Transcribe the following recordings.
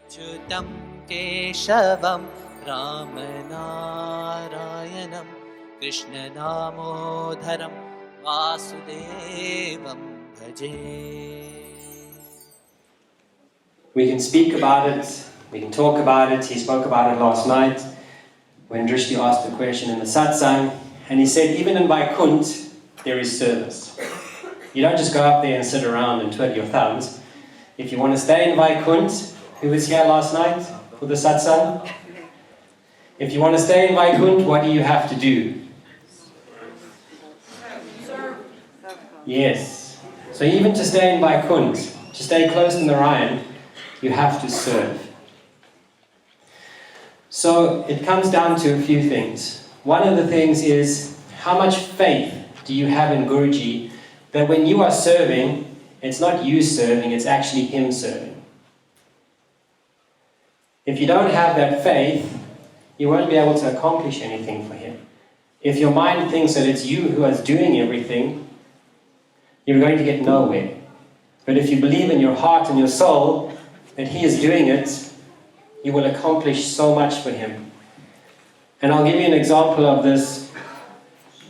Chutam Keshavam Ramanarayanam Krishna Damodharam Vasudevam Bhaje. We can speak about it, we can talk about it. He spoke about it last night when Drishti asked the question in the satsang, and he said even in Vaikunt there is service. You don't just go up there and sit around and twiddle your thumbs. If you want to stay in Vaikunt, who was here last night for the satsang? If you want to stay in Vaikunt, what do you have to do? Yes. So even to stay in Vaikunt, to stay close to Narayan, you have to serve. So it comes down to a few things. One of the things is, how much faith do you have in Guruji that when you are serving, it's not you serving, it's actually him serving. If you don't have that faith, you won't be able to accomplish anything for him. If your mind thinks that it's you who is doing everything, you're going to get nowhere. But if you believe in your heart and your soul that he is doing it, you will accomplish so much for him. And I'll give you an example of this.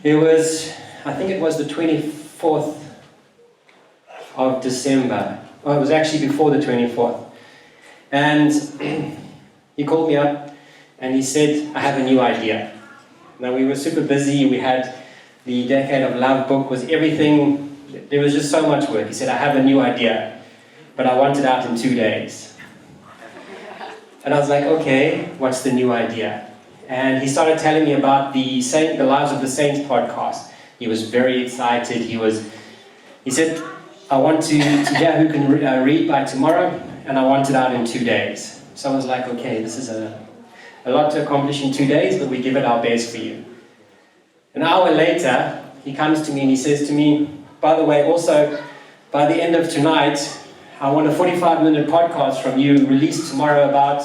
I think it was the 24th of December. Oh, it was actually before the 24th. And he called me up and he said, I have a new idea. Now we were super busy. We had the Decade of Love book, was everything. There was just so much work. He said, I have a new idea, but I want it out in 2 days. And I was like, okay, what's the new idea? And he started telling me about the Lives of the Saints podcast. He was very excited. He said, I want to hear who can read by tomorrow, and I want it out in 2 days. So I was like, okay, this is a lot to accomplish in 2 days, but we give it our best for you. An hour later, he comes to me and he says to me, by the way, also, by the end of tonight, I want a 45-minute podcast from you released tomorrow about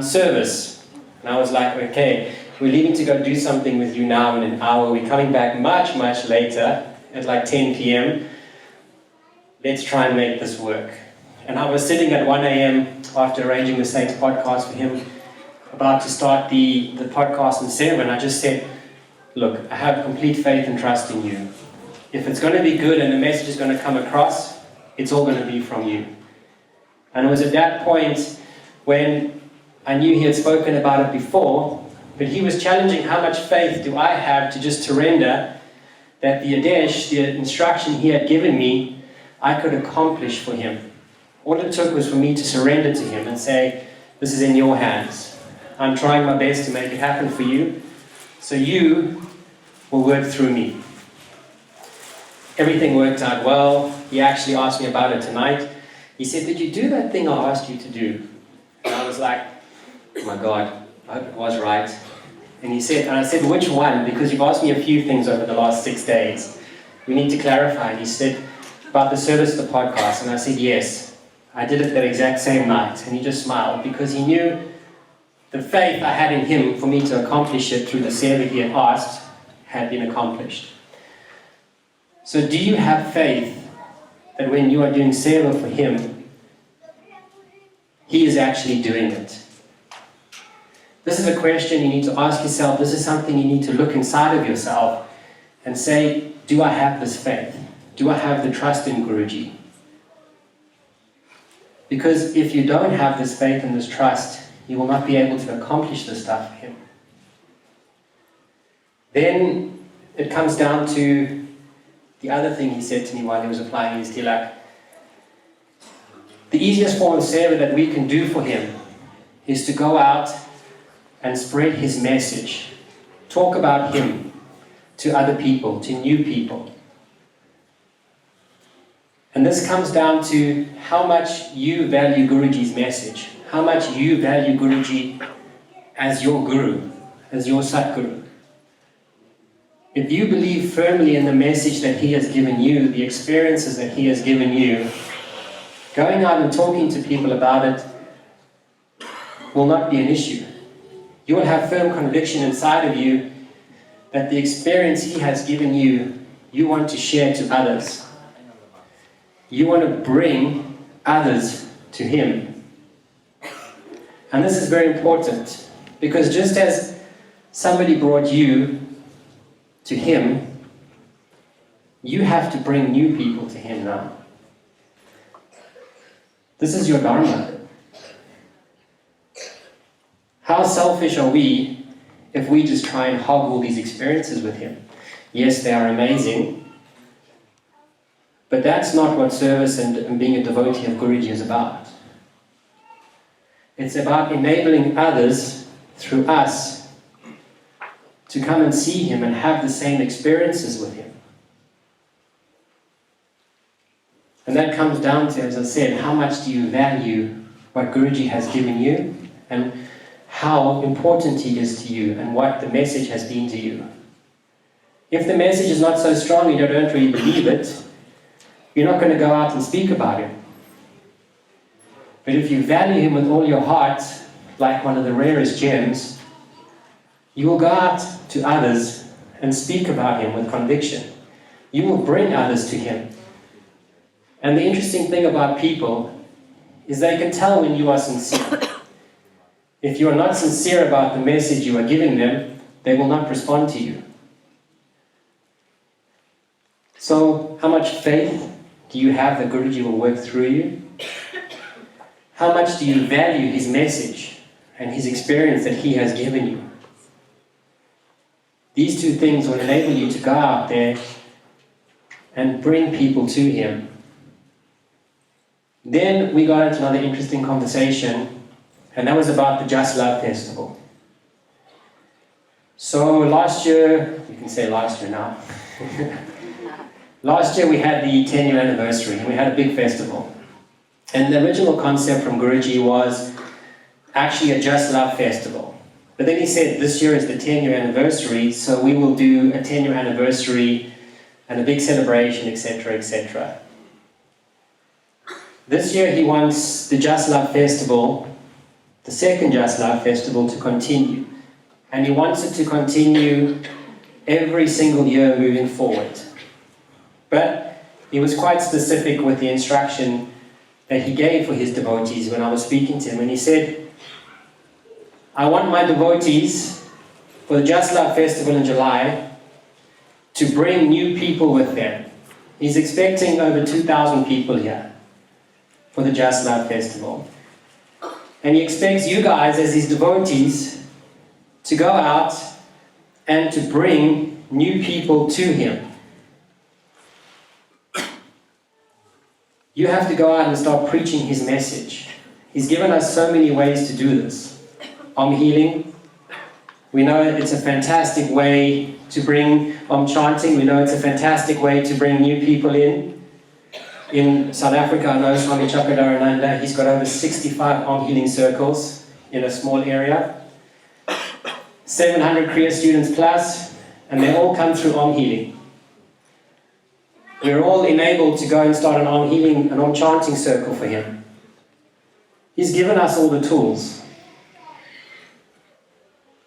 service. And I was like, okay, we're leaving to go do something with you now in an hour. We're coming back much, much later at like 10 p.m. Let's try and make this work. And I was sitting at 1 a.m. after arranging the Saints podcast for him, about to start the podcast in 7. I just said, look, I have complete faith and trust in you. If it's going to be good and the message is going to come across, it's all going to be from you. And it was at that point when I knew he had spoken about it before, but he was challenging how much faith do I have to just surrender that the Adesh, the instruction he had given me, I could accomplish for him. All it took was for me to surrender to him and say, this is in your hands. I'm trying my best to make it happen for you, so you will work through me. Everything worked out well. He actually asked me about it tonight. He said, did you do that thing I asked you to do? And I was like, oh my God, I hope it was right. And I said, which one? Because you've asked me a few things over the last 6 days. We need to clarify. And he said, about the service of the podcast. And I said, yes. I did it that exact same night. And he just smiled because he knew the faith I had in him for me to accomplish it through the seva he had asked had been accomplished. So do you have faith that when you are doing seva for him, he is actually doing it? This is a question you need to ask yourself. This is something you need to look inside of yourself and say, do I have this faith? Do I have the trust in Guruji? Because if you don't have this faith and this trust, you will not be able to accomplish this stuff for him. Then it comes down to the other thing he said to me while he was applying his tilak. The easiest form of seva that we can do for him is to go out and spread his message. Talk about him to other people, to new people. And this comes down to how much you value Guruji's message, how much you value Guruji as your Guru, as your Satguru. If you believe firmly in the message that he has given you, the experiences that he has given you, going out and talking to people about it will not be an issue. You will have firm conviction inside of you that the experience he has given you, you want to share to others. You want to bring others to him. And this is very important, because just as somebody brought you to him, you have to bring new people to him now. This is your dharma. How selfish are we if we just try and hog all these experiences with him? Yes, they are amazing, but that's not what service and being a devotee of Guruji is about. It's about enabling others through us to come and see him and have the same experiences with him. And that comes down to, as I said, how much do you value what Guruji has given you, and how important he is to you, and what the message has been to you. If the message is not so strong and you don't really believe it, you're not going to go out and speak about him. But if you value him with all your heart, like one of the rarest gems, you will go out to others and speak about him with conviction. You will bring others to him. And the interesting thing about people is they can tell when you are sincere. If you are not sincere about the message you are giving them, they will not respond to you. So, how much faith do you have that Guruji will work through you? How much do you value his message and his experience that he has given you? These two things will enable you to go out there and bring people to him. Then we got into another interesting conversation, and that was about the Just Love Festival. So last year, you can say last year now, last year we had the 10-year anniversary, and we had a big festival. And the original concept from Guruji was actually a Just Love Festival. But then he said this year is the 10-year anniversary, so we will do a 10-year anniversary and a big celebration, etc., etc. This year he wants the Just Love Festival, the second Just Love Festival, to continue. And he wants it to continue every single year moving forward. But he was quite specific with the instruction that he gave for his devotees when I was speaking to him. And he said, I want my devotees for the Just Love Festival in July to bring new people with them. He's expecting over 2,000 people here for the Just Love Festival. And he expects you guys as his devotees to go out and to bring new people to him. You have to go out and start preaching his message. He's given us so many ways to do this. Healing. We know it's a fantastic way to bring chanting. We know it's a fantastic way to bring new people in. In South Africa, I know Swami Vishwadhaanamjayananda, he's got over 65 healing circles in a small area. 700 Kriya students plus, and they all come through healing. We're all enabled to go and start an healing, an chanting circle for him. He's given us all the tools.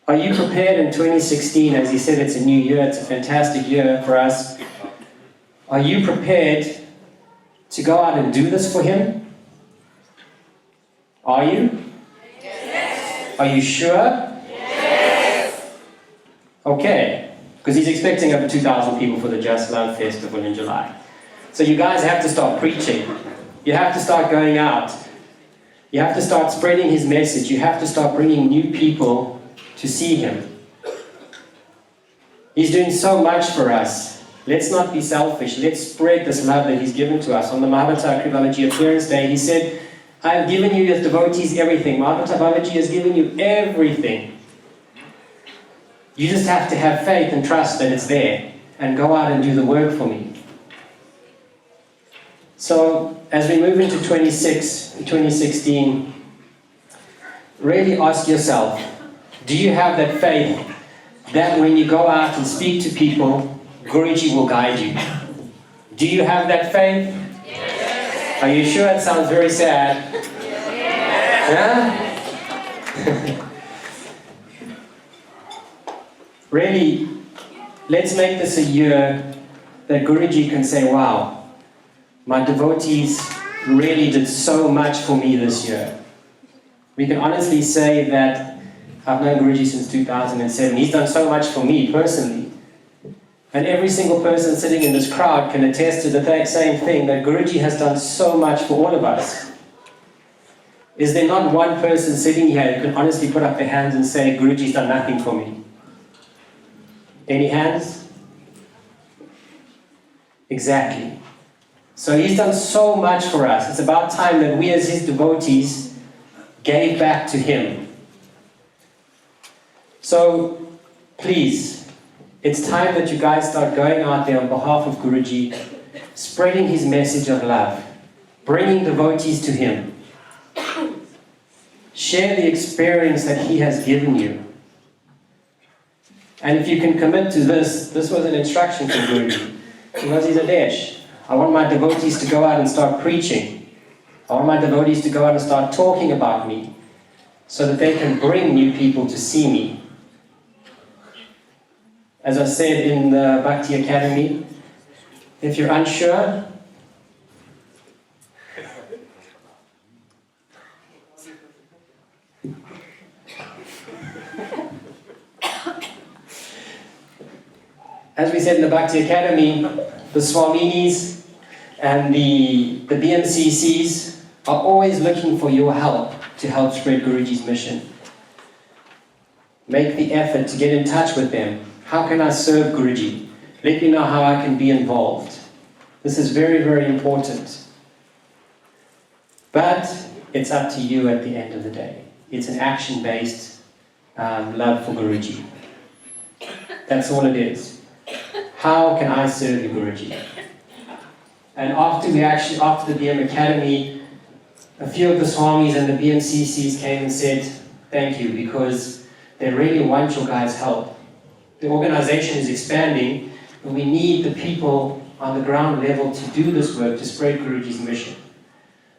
Are you prepared in 2016? As he said, it's a new year, it's a fantastic year for us. Are you prepared to go out and do this for him? Are you? Yes. Are you sure? Yes. Okay, because he's expecting over 2,000 people for the Just Love Festival in July. So you guys have to start preaching. You have to start going out. You have to start spreading his message. You have to start bringing new people to see him. He's doing so much for us. Let's not be selfish. Let's spread this love that he's given to us. On the Mahavatar Kripalaji Appearance Day, he said, I have given you as devotees everything. Mahavatar Babaji has given you everything. You just have to have faith and trust that it's there and go out and do the work for me. So, as we move into 2016, really ask yourself, do you have that faith that when you go out and speak to people, Guruji will guide you? Do you have that faith? Yes. Are you sure? It sounds very sad. Yes. Yeah? Really, let's make this a year that Guruji can say, wow, my devotees really did so much for me this year. We can honestly say that I've known Guruji since 2007. He's done so much for me personally. And every single person sitting in this crowd can attest to the same thing, that Guruji has done so much for all of us. Is there not one person sitting here who can honestly put up their hands and say, Guruji's done nothing for me? Any hands? Exactly. So he's done so much for us. It's about time that we as his devotees gave back to him. So, please, it's time that you guys start going out there on behalf of Guruji, spreading his message of love, bringing devotees to him. Share the experience that he has given you. And if you can commit to this was an instruction from Guruji. Because he's a dash. I want my devotees to go out and start preaching. I want my devotees to go out and start talking about me, so that they can bring new people to see me. As I said in the Bhakti Academy, if you're unsure, as we said in the Bhakti Academy, the Swaminis and the BMCCs are always looking for your help to help spread Guruji's mission. Make the effort to get in touch with them. How can I serve Guruji? Let me know how I can be involved. This is very, very important. But it's up to you at the end of the day. It's an action-based love for Guruji. That's all it is. How can I serve you, Guruji? And after the BM Academy, a few of the Swamis and the BMCCs came and said, thank you, because they really want your guys' help. The organization is expanding, but we need the people on the ground level to do this work, to spread Guruji's mission.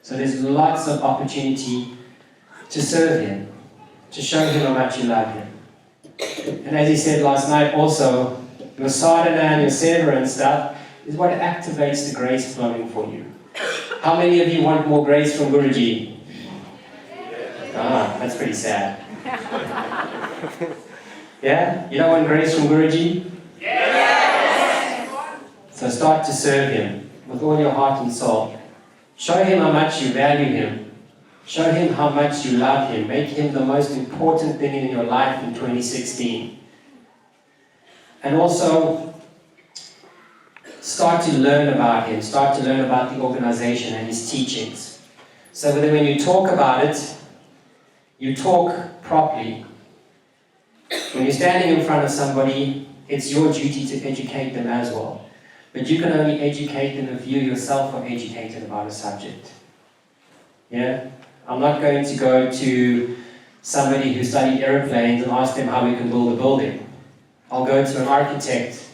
So there's lots of opportunity to serve him, to show him how much you love him. And as he said last night also, your sadhana and your seva and stuff is what activates the grace flowing for you. How many of you want more grace from Guruji? Ah, that's pretty sad. Yeah? You don't want grace from Guruji? Yes! So start to serve him with all your heart and soul. Show him how much you value him. Show him how much you love him. Make him the most important thing in your life in 2016. And also, start to learn about him. Start to learn about the organization and his teachings. So that when you talk about it, you talk properly. When you're standing in front of somebody, it's your duty to educate them as well. But you can only educate them if you yourself are educated about a subject. Yeah? I'm not going to go to somebody who studied airplanes and ask them how we can build a building. I'll go to an architect.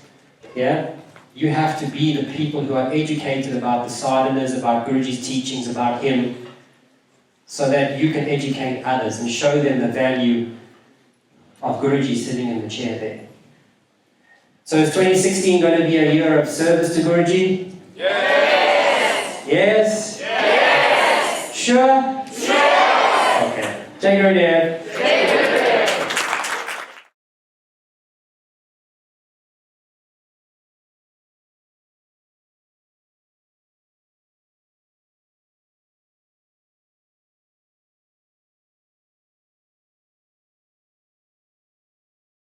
Yeah? You have to be the people who are educated about the sadhanas, about Guruji's teachings, about him, so that you can educate others and show them the value of Guruji sitting in the chair there. So is 2016 going to be a year of service to Guruji? Yes! Yes? Yes! Sure? Sure! Okay. Jai Gurudev.